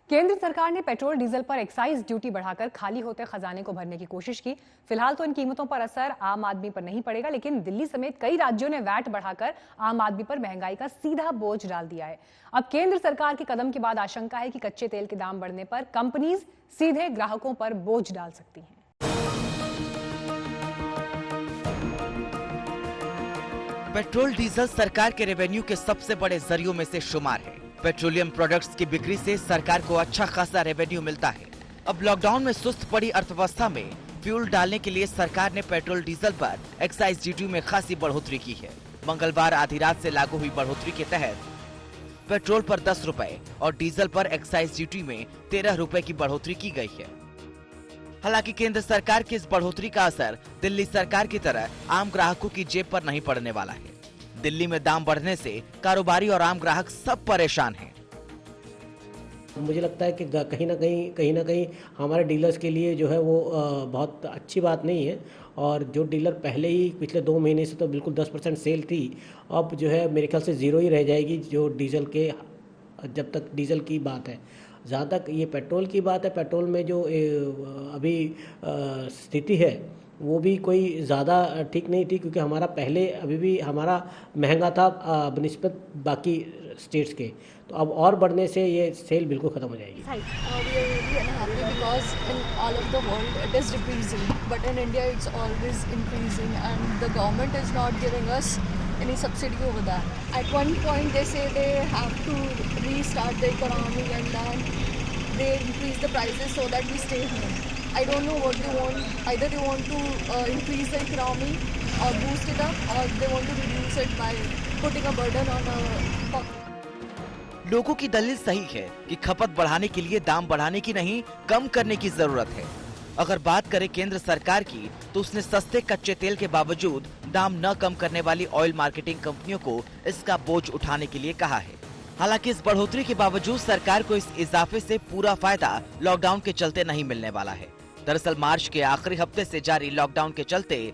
केंद्र सरकार ने पेट्रोल डीजल पर एक्साइज ड्यूटी बढ़ाकर खाली होते खजाने को भरने की कोशिश की। फिलहाल तो इन कीमतों पर असर आम आदमी पर नहीं पड़ेगा, लेकिन दिल्ली समेत कई राज्यों ने वैट बढ़ाकर आम आदमी पर महंगाई का सीधा बोझ डाल दिया है। अब केंद्र सरकार के कदम के बाद आशंका है कि कच्चे तेल के दाम बढ़ने पर कंपनीज सीधे ग्राहकों पर बोझ डाल सकती हैं। पेट्रोल डीजल सरकार के रेवेन्यू के सबसे बड़े जरियों में से शुमार है। पेट्रोलियम प्रोडक्ट्स की बिक्री से सरकार को अच्छा खासा रेवेन्यू मिलता है। अब लॉकडाउन में सुस्त पड़ी अर्थव्यवस्था में फ्यूल डालने के लिए सरकार ने पेट्रोल डीजल पर एक्साइज ड्यूटी में खासी बढ़ोतरी की है। मंगलवार आधी रात से लागू हुई बढ़ोतरी के तहत पेट्रोल पर 10 रुपए और डीजल पर एक्साइज ड्यूटी में 13 रुपए की बढ़ोतरी की गई है। हालांकि केंद्र सरकार की इस बढ़ोतरी का असर दिल्ली सरकार की तरह आम ग्राहकों की जेब पर नहीं पड़ने वाला है। दिल्ली में दाम बढ़ने से कारोबारी और आम ग्राहक सब परेशान हैं। मुझे लगता है कि कहीं ना कहीं हमारे डीलर्स के लिए जो है वो बहुत अच्छी बात नहीं है। और जो डीलर पहले ही पिछले 2 महीने से तो बिल्कुल 10% सेल थी, अब जो है मेरे ख्याल से ज़ीरो ही रह जाएगी जो डीजल के, जब तक डीजल की बात है। जहाँ तक ये पेट्रोल की बात है, पेट्रोल में जो अभी स्थिति है वो भी कोई ज़्यादा ठीक नहीं थी, क्योंकि हमारा पहले अभी भी हमारा महंगा था बनिस्बत बाकी स्टेट्स के। तो अब और बढ़ने से ये सेल बिल्कुल ख़त्म हो जाएगी। any subsidy over that. At one point they say they have to restart the economy and then they increase the prices so that we stay home. I don't know what they want. Either they want to increase the economy or boost it up, or they want to reduce it by putting a burden on a pocket. लोगों की दलील सही है कि खपत बढ़ाने के लिए दाम बढ़ाने की नहीं, कम करने की जरूरत है। अगर बात करें केंद्र सरकार की, तो उसने सस्ते कच्चे तेल के बावजूद दाम न कम करने वाली ऑयल मार्केटिंग कंपनियों को इसका बोझ उठाने के लिए कहा है। हालांकि इस बढ़ोतरी के बावजूद सरकार को इस इजाफे से पूरा फायदा लॉकडाउन के चलते नहीं मिलने वाला है। दरअसल मार्च के आखिरी हफ्ते से जारी लॉकडाउन के चलते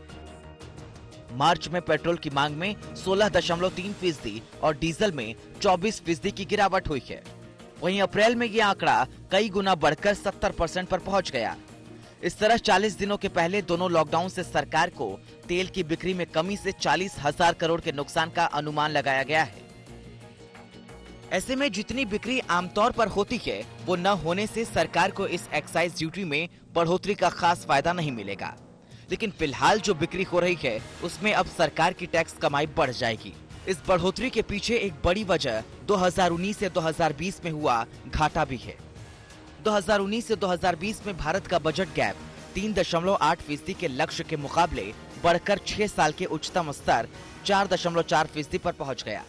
मार्च में पेट्रोल की मांग में 16.3% और डीजल में 24% की गिरावट हुई है। वहीं अप्रैल में यह आंकड़ा कई गुना बढ़कर 70% पर पहुंच गया। इस तरह 40 दिनों के पहले दोनों लॉकडाउन से सरकार को तेल की बिक्री में कमी से 40,000 करोड़ के नुकसान का अनुमान लगाया गया है। ऐसे में जितनी बिक्री आमतौर पर होती है, वो न होने से सरकार को इस एक्साइज ड्यूटी में बढ़ोतरी का खास फायदा नहीं मिलेगा। लेकिन फिलहाल जो बिक्री हो रही है, उसमें अब सरकार की टैक्स कमाई बढ़ जाएगी। इस बढ़ोतरी के पीछे एक बड़ी वजह 2019 से 2020 में हुआ घाटा भी है। 2019 से 2020 में भारत का बजट गैप 3.8% के लक्ष्य के मुकाबले बढ़कर 6 साल के उच्चतम स्तर 4.4% पर पहुंच गया।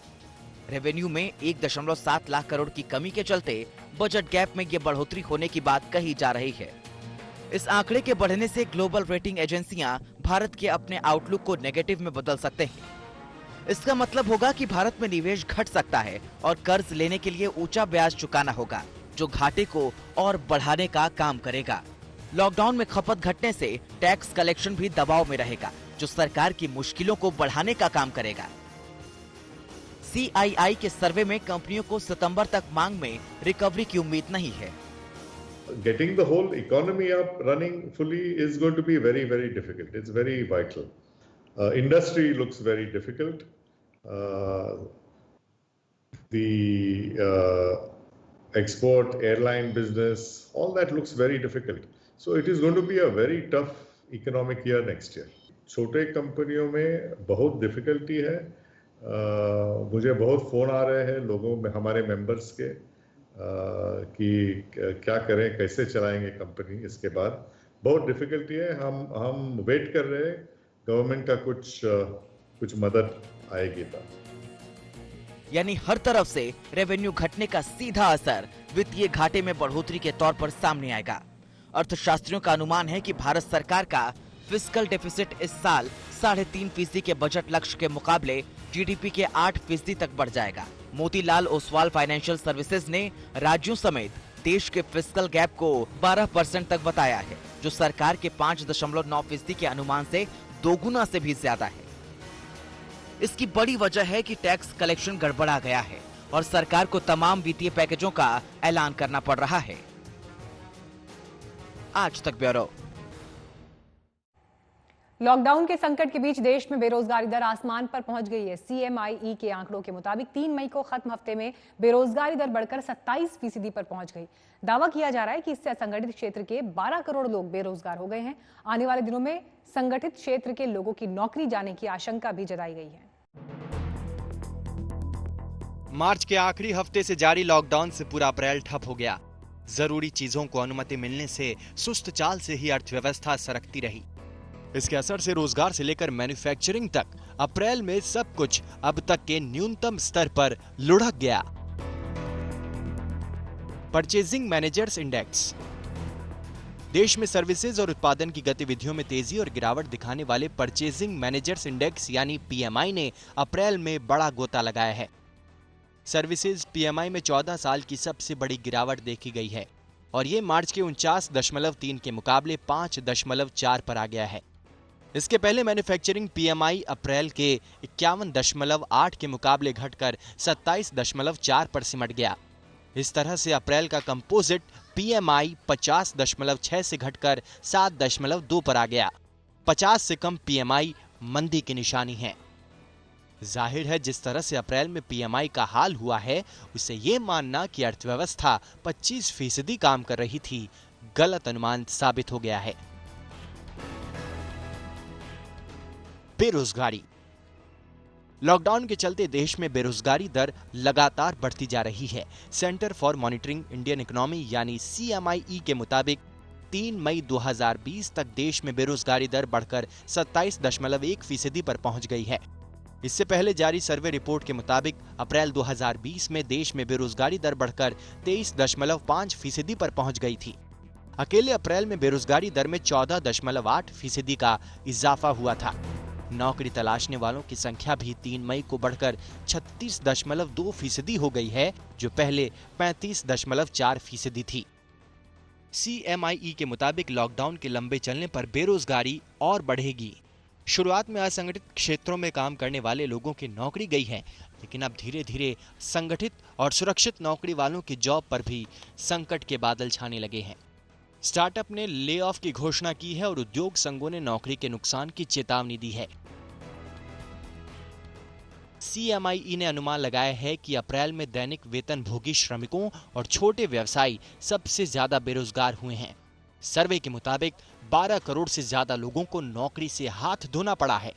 रेवेन्यू में 1.7 लाख करोड़ की कमी के चलते बजट गैप में ये बढ़ोतरी होने की बात कही जा रही है। इस आंकड़े के बढ़ने से ग्लोबल रेटिंग एजेंसियां भारत के अपने आउटलुक को नेगेटिव में बदल सकते हैं। इसका मतलब होगा कि भारत में निवेश घट सकता है और कर्ज लेने के लिए ऊंचा ब्याज चुकाना होगा, जो घाटे को और बढ़ाने का काम करेगा। लॉकडाउन में खपत घटने से टैक्स कलेक्शन भी दबाव में रहेगा, जो सरकार की मुश्किलों को बढ़ाने का काम करेगा। CII के सर्वे में कंपनियों को सितंबर तक मांग में रिकवरी की उम्मीद नहीं है। Getting the whole economy up running fully is going to be very, very difficult. It's very vital. Industry looks very difficult. The export, airline business, all that looks very difficult. So it is going to be a very tough economic year next year. छोटे कंपनियों में बहुत difficulty है। मुझे बहुत phone आ रहे हैं लोगों में, हमारे मेंबर्स के, कि क्या करें, कैसे चलाएंगे कंपनी इसके बाद। बहुत डिफिकल्टी है। हम वेट कर रहे हैं गवर्नमेंट का कुछ मदद आएगी तब। यानी हर तरफ से रेवेन्यू घटने का सीधा असर वित्तीय घाटे में बढ़ोतरी के तौर पर सामने आएगा। अर्थशास्त्रियों का अनुमान है कि भारत सरकार का फिस्कल डेफिसिट इस साल 3.5% के बजट लक्ष्य के मुकाबले GDP के 8% तक बढ़ जाएगा। मोतीलाल ओसवाल फाइनेंशियल सर्विसेज ने राज्यों समेत देश के फिस्कल गैप को 12% तक बताया है, जो सरकार के 5.9% के अनुमान से दोगुना से भी ज्यादा है। इसकी बड़ी वजह है कि टैक्स कलेक्शन गड़बड़ा गया है और सरकार को तमाम वित्तीय पैकेजों का ऐलान करना पड़ रहा है। आज तक ब्यूरो। लॉकडाउन के संकट के बीच देश में बेरोजगारी दर आसमान पर पहुंच गई है। CMIE के आंकड़ों के मुताबिक 3 मई को खत्म हफ्ते में बेरोजगारी दर बढ़कर 27% पर पहुंच गई। दावा किया जा रहा है कि इससे असंगठित क्षेत्र के 12 करोड़ लोग बेरोजगार हो गए हैं। आने वाले दिनों में संगठित क्षेत्र के लोगों की नौकरी जाने की आशंका भी जताई गई है। मार्च के आखिरी हफ्ते से जारी लॉकडाउन से पूरा अप्रैल ठप हो गया। जरूरी चीजों को अनुमति मिलने से सुस्त चाल से ही अर्थव्यवस्था सरकती रही। इसके असर से रोजगार से लेकर मैन्युफैक्चरिंग तक अप्रैल में सब कुछ अब तक के न्यूनतम स्तर पर लुढ़क गया। Purchasing managers index. देश में सर्विसेज और उत्पादन की गतिविधियों में तेजी और गिरावट दिखाने वाले परचेजिंग मैनेजर्स इंडेक्स यानी PMI ने अप्रैल में बड़ा गोता लगाया है। सर्विसेज PMI में 14 साल की सबसे बड़ी गिरावट देखी गई है और ये मार्च के 49.3 के मुकाबले 5.4 पर आ गया है। इसके पहले मैन्युफैक्चरिंग PMI अप्रैल के 51.8 के मुकाबले घटकर 27.4 पर सिमट गया। इस तरह से अप्रैल का कंपोजिट PMI 50.6 से घटकर 7.2 पर आ गया। 50 से कम PMI मंदी की निशानी है। जाहिर है जिस तरह से अप्रैल में PMI का हाल हुआ है, उसे ये मानना कि अर्थव्यवस्था 25% काम कर रही थी, गलत अनुमान साबित हो गया है। बेरोजगारी। लॉकडाउन के चलते देश में बेरोजगारी दर लगातार बढ़ती जा रही है। Centre for monitoring Indian economy यानी CMIE के मुताबिक 3 मई 2020 तक देश में बेरोजगारी दर बढ़कर 27.1% पर पहुंच गई है। इससे पहले जारी सर्वे रिपोर्ट के मुताबिक अप्रैल 2020 में देश में बेरोजगारी दर बढ़कर 23.5% पर पहुंच गई थी। अकेले अप्रैल में बेरोजगारी दर में 14.8% का इजाफा हुआ था। नौकरी तलाशने वालों की संख्या भी 3 मई को बढ़कर 36.2% हो गई है, जो पहले 35.4% थी। CMIE के मुताबिक लॉकडाउन के लंबे चलने पर बेरोजगारी और बढ़ेगी। शुरुआत में असंगठित क्षेत्रों में काम करने वाले लोगों की नौकरी गई है, लेकिन अब धीरे धीरे संगठित और सुरक्षित नौकरी वालों की जॉब पर भी संकट के बादल छाने लगे हैं। स्टार्टअप ने ले ऑफ की घोषणा की है और उद्योग संघों ने नौकरी के नुकसान की चेतावनी दी है। CMIE ने अनुमान लगाया है कि अप्रैल में दैनिक वेतनभोगी श्रमिकों और छोटे व्यवसायी सबसे ज्यादा बेरोजगार हुए हैं। सर्वे के मुताबिक 12 करोड़ से ज्यादा लोगों को नौकरी से हाथ धोना पड़ा है।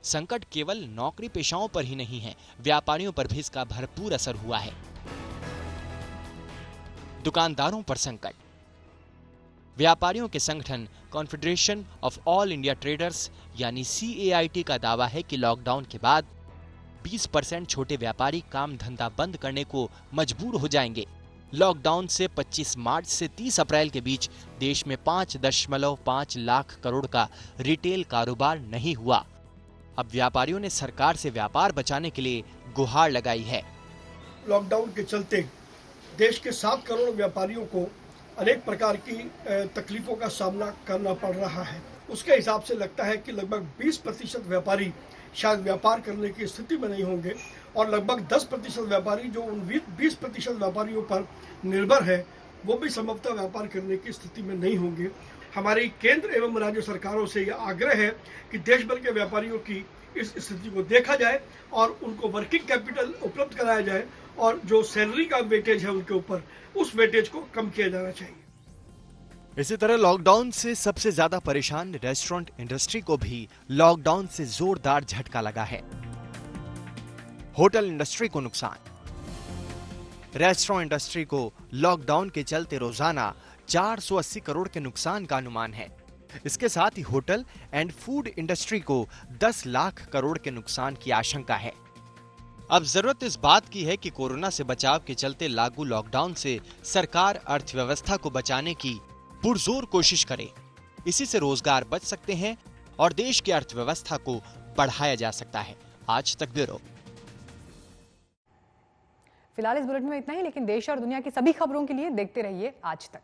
संकट केवल नौकरी पेशाओं पर ही नहीं है, व्यापारियों पर भी इसका भरपूर असर हुआ है। दुकानदारों पर संकट। व्यापारियों के संगठन confederation of all India traders यानी CAIT का दावा है कि लॉकडाउन के बाद 20% छोटे व्यापारी काम धंधा बंद करने को मजबूर हो जाएंगे। लॉकडाउन से 25 मार्च से 30 अप्रैल के बीच देश में 5.5 लाख करोड़ का रिटेल कारोबार नहीं हुआ। अब व्यापारियों ने सरकार से व्यापार बचाने के लिए गुहार लगाई है। लॉकडाउन के चलते देश के 7 करोड़ व्यापारियों को अनेक प्रकार की तकलीफों का सामना करना पड़ रहा है। उसके हिसाब से लगता है कि लगभग 20% व्यापारी शायद व्यापार करने की स्थिति में नहीं होंगे और लगभग 10% व्यापारी जो उन 20% व्यापारियों पर निर्भर है, वो भी संभवतः व्यापार करने की स्थिति में नहीं होंगे। हमारी केंद्र एवं राज्य सरकारों से यह आग्रह है कि देश भर के व्यापारियों की इस स्थिति को देखा जाए और उनको वर्किंग कैपिटल उपलब्ध कराया जाए और जो सैलरी का वेटेज है उनके ऊपर, उस वेटेज को कम किया जाना चाहिए। इसी तरह लॉकडाउन से सबसे ज्यादा परेशान रेस्टोरेंट इंडस्ट्री को भी लॉकडाउन से जोरदार झटका लगा है। होटल इंडस्ट्री को नुकसान। रेस्टोरेंट इंडस्ट्री को लॉकडाउन के चलते रोजाना 480 करोड़ के नुकसान का अनुमान है। इसके साथ ही होटल एंड फूड इंडस्ट्री को 10 लाख करोड़ के नुकसान की आशंका है। अब जरूरत इस बात की है कि कोरोना से बचाव के चलते लागू लॉकडाउन से सरकार अर्थव्यवस्था को बचाने की पुरजोर कोशिश करे। इसी से रोजगार बच सकते हैं और देश की अर्थव्यवस्था को बढ़ाया जा सकता है। आज तक ब्यूरो। फिलहाल इस बुलेटिन में इतना ही, लेकिन देश और दुनिया की सभी खबरों के लिए देखते रहिए आज तक।